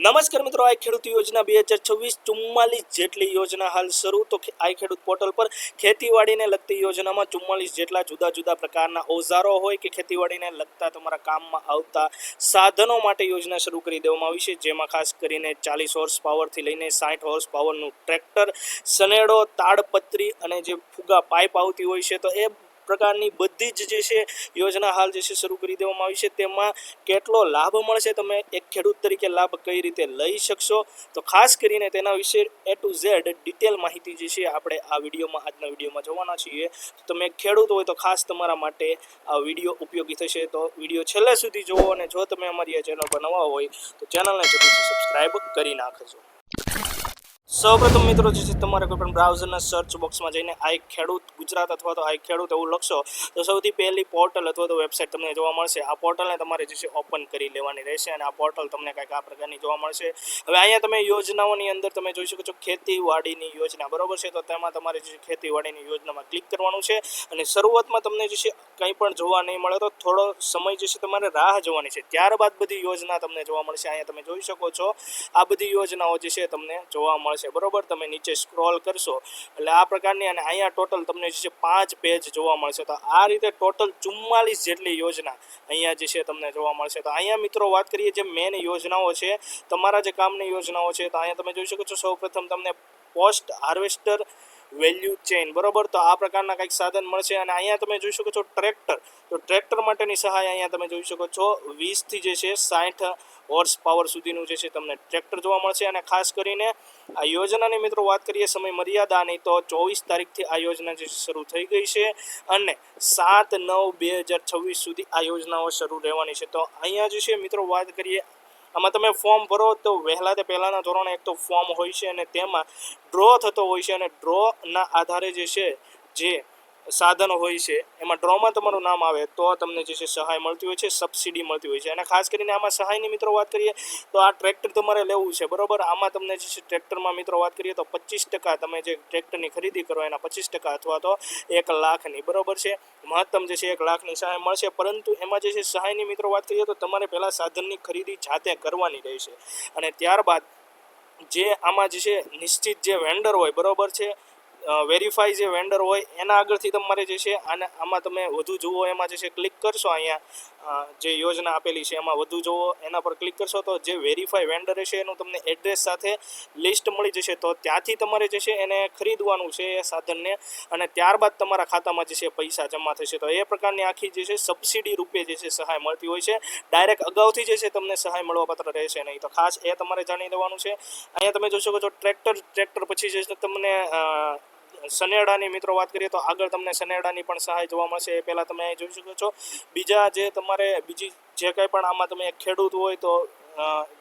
નમસ્કાર મિત્રો, આ ખેડૂત યોજના 2026 જેટલી યોજના હાલ શરૂ. તો આ ખેડૂત પોર્ટલ પર ખેતીવાડીને લગતી યોજનામાં 44 જેટલા જુદા જુદા પ્રકારના ઓજારો હોય કે ખેતીવાડીને લગતા તમારા કામમાં આવતા સાધનો માટે યોજના શરૂ કરી દેવામાં આવી છે, જેમાં ખાસ કરીને 40 હોર્સ પાવરથી લઈને 60 હોર્સ પાવરનું ટ્રેક્ટર, સનેડો, તાડપત્રી અને જે ફુગા પાઇપ આવતી હોય છે, તો એ પ્રકારની બધી જ જે છે યોજના હાલ જે છે શરૂ કરી દેવામાં આવી છે. તેમાં કેટલો લાભ મળશે, તમે એક ખેડૂત તરીકે લાભ કઈ રીતે લઈ શકશો, તો ખાસ કરીને તેના વિશે A to Z ડિટેલ માહિતી જે છે આપણે આ વિડીયોમાં આજના વિડીયોમાં જોવાના છીએ. તો તમે ખેડૂત હોય તો ખાસ તમારા માટે આ વિડીયો ઉપયોગી થશે, તો વિડીયો છેલ્લે સુધી જુઓ. અને જો તમે અમારી આ ચેનલ પર નવા હોય તો ચેનલને જરૂરથી સબસ્ક્રાઈબ કરી નાખજો. સૌપ્રથમ મિત્રો જે છે તમારે કોઈ પણ બ્રાઉઝરના સર્ચ બોક્સમાં જઈને આઈ ખેડૂત ગુજરાત અથવા તો આઈ ખેડૂત એવું લખશો તો સૌથી પહેલી પોર્ટલ અથવા તો વેબસાઇટ તમને જોવા મળશે. આ પોર્ટલને તમારે જે છે ઓપન કરી લેવાની રહેશે અને આ પોર્ટલ તમને કંઈક આ પ્રકારની જોવા મળશે. હવે અહીંયા તમે યોજનાઓની અંદર તમે જોઈ શકો છો ખેતીવાડીની યોજના, બરોબર છે. તો તેમાં તમારે જે ખેતીવાડીની યોજનામાં ક્લિક કરવાનું છે અને શરૂઆતમાં તમને જે છે કંઈ પણ જોવા નહીં મળે, તો થોડો સમય જે છે તમારે રાહ જોવાની છે. ત્યારબાદ બધી યોજના તમને જોવા મળશે. અહીંયા તમે જોઈ શકો છો આ બધી યોજનાઓ જે છે તમને જોવા મળશે, બરોબર. તમે નીચે સ્ક્રોલ કરશો એટલે આ પ્રકારની, અને અહીંયા ટોટલ તમને જે છે 5 પેજ જોવા મળશે. તો આ રીતે ટોટલ 44 જેટલી યોજના અહીંયા જે છે તમને જોવા મળશે. તો અહીંયા મિત્રો વાત કરીએ જે મેઇન યોજનાઓ છે, તમારા જે કામની યોજનાઓ છે, તો અહીંયા તમે જોઈ શકો છો સૌપ્રથમ તમને પોસ્ટ હાર્વેસ્ટર વેલ્યુ ચેઇન, બરોબર. તો આ પ્રકારના કંઈક સાધન મળશે. અને અહીંયા તમે જોઈ શકો છો ટ્રેક્ટર, તો ટ્રેક્ટર માટેની સહાય અહીંયા તમે જોઈ શકો છો 20 થી જે છે 60 હોર્સ પાવર સુધીનું જે છે તમને ટ્રેક્ટર જોવા મળશે. અને ખાસ કરીને આ યોજનાની મિત્રો વાત કરીએ સમય મર્યાદાની, તો 24 તારીખથી આ યોજના જે શરૂ થઈ ગઈ છે અને 7/9/2026 સુધી આ યોજનાઓ શરૂ રહેવાની છે. તો અહીંયા જે છે મિત્રો વાત કરીએ, આમાં તમે ફોર્મ ભરો તો વહેલા તે પહેલાંના ધોરણે એક તો ફોર્મ હોય છે અને તેમાં ડ્રો થતો હોય છે, અને ડ્રોના આધારે જે છે જે સાધનો હોય છે એમાં ડ્રોમાં તમારું નામ આવે તો તમને જે છે સહાય મળતી હોય છે, સબસિડી મળતી હોય છે. અને ખાસ કરીને આમાં સહાયની મિત્રો વાત કરીએ તો આ ટ્રેક્ટર તમારે લેવું છે, બરોબર. આમાં તમને જે છે ટ્રેક્ટરમાં મિત્રો વાત કરીએ તો 25% તમે જે ટ્રેક્ટરની ખરીદી કરો એના 25% અથવા તો 1 લાખની, બરોબર છે. મહત્તમ જે છે 1 લાખની સહાય મળશે. પરંતુ એમાં જે છે સહાયની મિત્રો વાત કરીએ તો તમારે પહેલાં સાધનની ખરીદી જાતે કરવાની રહેશે. અને ત્યારબાદ જે આમાં જે છે નિશ્ચિત જે વેન્ડર હોય, બરોબર છે, વેરીફાઈ જે વેન્ડર હોય એના આગળથી તમારે જે છે અને આમાં તમે વધુ જુઓ, એમાં જે છે ક્લિક કરશો, અહીંયા જે યોજના આપેલી છે એમાં વધુ જુઓ, એના પર ક્લિક કરશો તો જે વેરીફાઈ વેન્ડર છે એનું તમને એડ્રેસ સાથે લિસ્ટ મળી જશે. તો ત્યાંથી તમારે જે છે એને ખરીદવાનું છે એ સાધનને, અને ત્યારબાદ તમારા ખાતામાં જે છે પૈસા જમા થશે. તો એ પ્રકારની આખી જે છે સબસિડી રૂપે જે છે સહાય મળતી હોય છે. ડાયરેક્ટ અગાઉથી જે છે તમને સહાય મળવાપાત્ર રહેશે નહીં. તો ખાસ એ તમારે જાણી લેવાનું છે. અહીંયા તમે જોઈ શકો છો ટ્રેક્ટર પછી જે છે તમને સનેડાની મિત્રો વાત કરીએ તો આગળ તમને સનેડાની પણ સહાય જોવા મળશે. એ પહેલાં તમે અહીં જોઈ શકો છો બીજા જે તમારે બીજી જે કંઈ પણ આમાં તમે એક ખેડૂત હોય તો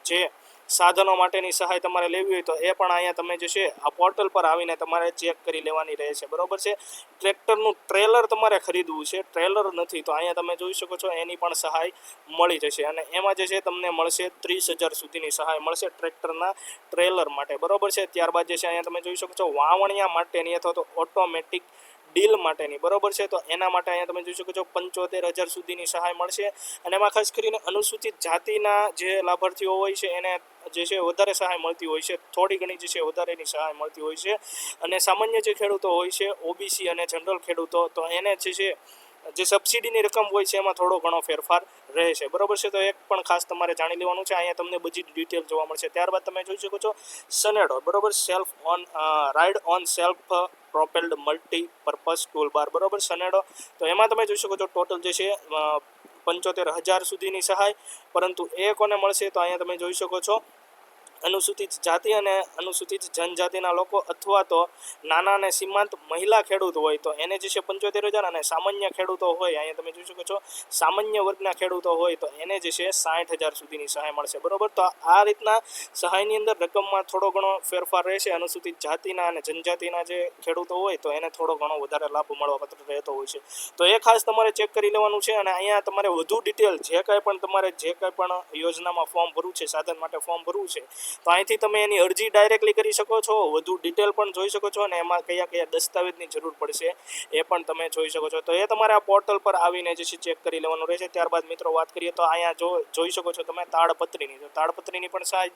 જે સાધનો માટેની સહાય તમારે લેવી હોય તો એ પણ અહીંયા તમે જે છે આ પોર્ટલ પર આવીને તમારે ચેક કરી લેવાની રહે છે, બરોબર છે. ટ્રેક્ટરનું ટ્રેલર તમારે ખરીદવું છે, ટ્રેલર નથી તો અહીંયા તમે જોઈ શકો છો એની પણ સહાય મળી જશે. અને એમાં જે છે તમને મળશે 30,000 સુધીની સહાય મળશે ટ્રેક્ટરના ટ્રેલર માટે, બરોબર છે. ત્યારબાદ જે છે અહીંયા તમે જોઈ શકો છો વાવણિયા માટેની અથવા તો ઓટોમેટિક ડીલ માટેની, બરોબર છે. તો એના માટે અહીંયા તમે જોઈ શકો છો 75,000 સુધીની સહાય મળશે. અને એમાં ખાસ કરીને અનુસૂચિત જાતિના જે લાભાર્થીઓ હોય છે એને જે છે વધારે સહાય મળતી હોય છે, થોડી ઘણી જે છે વધારેની સહાય મળતી હોય છે. અને સામાન્ય જે ખેડૂતો હોય છે, ઓબીસી અને જનરલ ખેડૂતો, તો એને જે સબસિડીની રકમ હોય છે એમાં થોડો ઘણો ફેરફાર રહે છે, બરોબર છે. તો એક પણ ખાસ તમારે જાણી લેવાનું છે. અહીંયા તમને બધી ડિટેલ જોવા મળશે. ત્યારબાદ તમે જોઈ શકો છો સનેડો, બરોબર, ride own self propelled multipurpose tool bar, બરોબર, સનેડો. તો એમાં તમે જોઈ શકો છો ટોટલ જે છે 75,000 સુધીની સહાય. પરંતુ એ કોને મળશે તો અહીંયા તમે જોઈ શકો છો અનુસૂચિત જાતિ અને અનુસૂચિત જનજાતિના લોકો અથવા તો નાના અને સીમાંત મહિલા ખેડૂત હોય તો એને જે છે 75,000, અને સામાન્ય ખેડૂતો હોય અહીંયા તમે જોઈ શકો છો સામાન્ય વર્ગના ખેડૂતો હોય તો એને જે છે 60,000 સુધીની સહાય મળશે, બરોબર. તો આ રીતના સહાયની અંદર રકમમાં થોડો ઘણો ફેરફાર રહેશે. અનુસૂચિત જાતિના અને જનજાતિના જે ખેડૂતો હોય તો એને થોડો ઘણો વધારે લાભ મળવાપાત્ર રહેતો હોય છે. તો એ ખાસ તમારે ચેક કરી લેવાનું છે. અને અહીંયા તમારે વધુ ડિટેલ જે કાંઈ પણ તમારે જે કાંઈ પણ યોજનામાં ફોર્મ ભરવું છે, સાધન માટે ફોર્મ ભરવું છે, તો અહીંથી તમે એની અરજી ડાયરેક્ટલી કરી શકો છો, વધુ ડિટેલ પણ જોઈ શકો છો અને એમાં કયા કયા દસ્તાવેજની જરૂર પડશે એ પણ તમે જોઈ શકો છો. તો એ તમારે આ પોર્ટલ પર આવીને જે છે ચેક કરી લેવાનું રહેશે. ત્યારબાદ મિત્રો વાત કરીએ તો અહીંયા જોઈ શકો છો તમે તાડપત્રીની, તો તાડપત્રીની પણ સહાય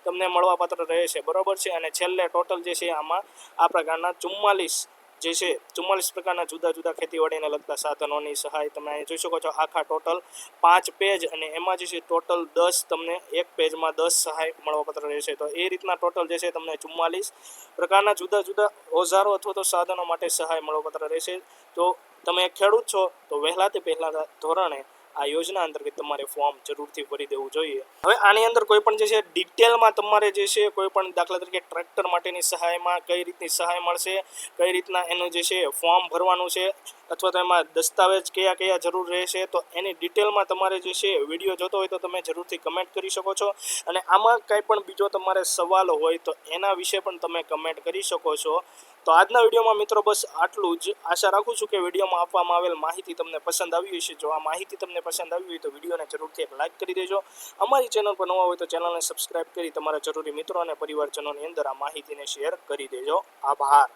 તમને મળવાપાત્ર રહેશે, બરોબર છે. અને છેલ્લે ટોટલ જે છે આમાં આ પ્રકારના 44 પ્રકારના જુદા જુદા ખેતીવાડીને લગતા સાધનોની સહાય તમે અહીં જોઈ શકો છો. આખા ટોટલ 5 પેજ અને એમાં જે છે ટોટલ 10 તમને એક પેજમાં 10 સહાય મળવાપાત્ર રહેશે. તો એ રીતના ટોટલ જે છે તમને 44 પ્રકારના જુદા જુદા ઓજારો અથવા તો સાધનો માટે સહાય મળવાપાત્ર રહેશે. તો તમે ખેડૂત છો તો વહેલાથી પહેલા ધોરણે આ યોજના અંતર્ગત તમારે ફોર્મ જરૂરથી ભરી દેવું જોઈએ. હવે આની અંદર કોઈ પણ જે છે ડિટેલમાં તમારે જે છે કોઈ પણ દાખલા તરીકે ટ્રેક્ટર માટેની સહાયમાં કઈ રીતની સહાય મળશે, કઈ રીતના એનું જે છે ફોર્મ ભરવાનું છે અથવા તો એમાં દસ્તાવેજ કયા કયા જરૂર રહેશે, તો એની ડિટેલમાં તમારે જે છે વિડીયો જોતો હોય તો તમે જરૂરથી કમેન્ટ કરી શકો છો. અને આમાં કંઈ પણ બીજો તમારે સવાલ હોય તો એના વિશે પણ તમે કમેન્ટ કરી શકો છો. તો આજના વિડીયોમાં મિત્રો બસ આટલું જ. આશા રાખું છું કે વિડીયોમાં આપવામાં આવેલ માહિતી તમને પસંદ આવી હશે. જો આ માહિતી તમને પસંદ આવી હોય તો વિડીયોને જરૂરથી એક લાઇક કરી દેજો. અમારી ચેનલ પર નવા હોય તો ચેનલને સબસ્ક્રાઇબ કરી તમારા જરૂરી મિત્રો અને પરિવારજનોની અંદર આ માહિતીને શેર કરી દેજો. આભાર.